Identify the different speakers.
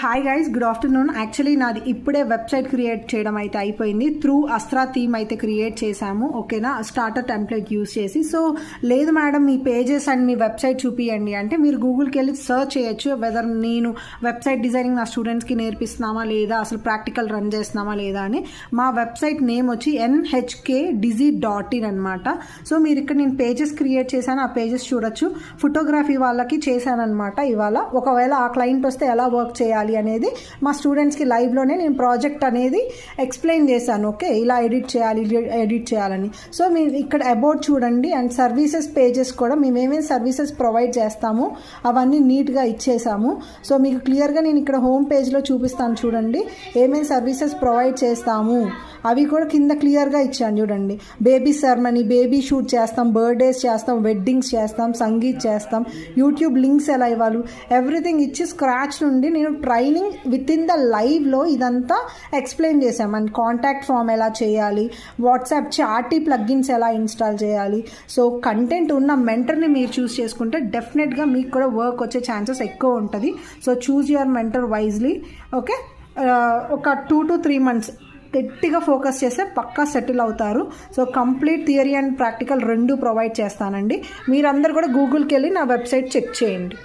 Speaker 1: Hi guys, good afternoon. Actually నాది ఇప్పుడే website create చేయడం అయితే అయిపోయింది. త్రూ అస్త్రా థీమ్ అయితే క్రియేట్ చేశాము. ఓకేనా, స్టార్టర్ టెంప్లెట్ యూస్ చేసి. సో లేదు మేడం, మీ పేజెస్ అండ్ మీ వెబ్సైట్ చూపియండి అంటే మీరు గూగుల్కి వెళ్ళి సర్చ్ చేయొచ్చు. వెదర్ నేను వెబ్సైట్ డిజైనింగ్ నా స్టూడెంట్స్కి నేర్పిస్తున్నామా లేదా, అసలు ప్రాక్టికల్ రన్ చేస్తున్నామా లేదా అని. మా వెబ్సైట్ నేమ్ వచ్చి nhkdizzy.in అనమాట. సో మీరు ఇక్కడ నేను పేజెస్ క్రియేట్ చేశాను, ఆ పేజెస్ చూడొచ్చు. ఫోటోగ్రఫీ వాళ్ళకి చేశాను అనమాట ఇవాళ. ఒకవేళ ఆ క్లయింట్ వస్తే ఎలా వర్క్ చేయాలి అనేది మా స్టూడెంట్స్కి లైవ్లోనే నేను ప్రాజెక్ట్ అనేది ఎక్స్ప్లెయిన్ చేశాను. ఓకే, ఇలా ఎడిట్ చేయాలని. సో మీరు ఇక్కడ అబౌట్ చూడండి, అండ్ సర్వీసెస్ పేజెస్ కూడా మేము ఏమేమి సర్వీసెస్ ప్రొవైడ్ చేస్తాము అవన్నీ నీట్గా ఇచ్చేసాము. సో మీకు క్లియర్గా నేను ఇక్కడ హోమ్ పేజ్లో చూపిస్తాను చూడండి, ఏమేమి సర్వీసెస్ ప్రొవైడ్ చేస్తాము అవి కూడా కింద క్లియర్గా ఇచ్చాను చూడండి. బేబీ సెరమనీ, బేబీ షూట్ చేస్తాం, బర్త్డేస్ చేస్తాం, వెడ్డింగ్స్ చేస్తాం, సంగీత్ చేస్తాం, యూట్యూబ్ లింక్స్ ఎలా ఇవ్వాలి, ఎవ్రీథింగ్ ఇచ్చి స్క్రాచ్ నుండి నేను ట్రైనింగ్ విత్ ఇన్ ద లైవ్లో ఇదంతా ఎక్స్ప్లెయిన్ చేశాం. అండ్ కాంటాక్ట్ ఫామ్ ఎలా చేయాలి, వాట్సాప్ చాటీ ప్లగ్గిన్స్ ఎలా ఇన్స్టాల్ చేయాలి. సో కంటెంట్ ఉన్న మెంటర్ని మీరు చూస్ చేసుకుంటే డెఫినెట్గా మీకు కూడా వర్క్ వచ్చే ఛాన్సెస్ ఎక్కువ ఉంటుంది. So choose your mentor wisely. Okay, ఒక 2 to 3 months గట్టిగా ఫోకస్ చేస్తే పక్కా సెటిల్ అవుతారు. So complete theory and practical రెండు ప్రొవైడ్ చేస్తానండి. మీరందరూ కూడా గూగుల్కి వెళ్ళి నా వెబ్సైట్ చెక్ చేయండి.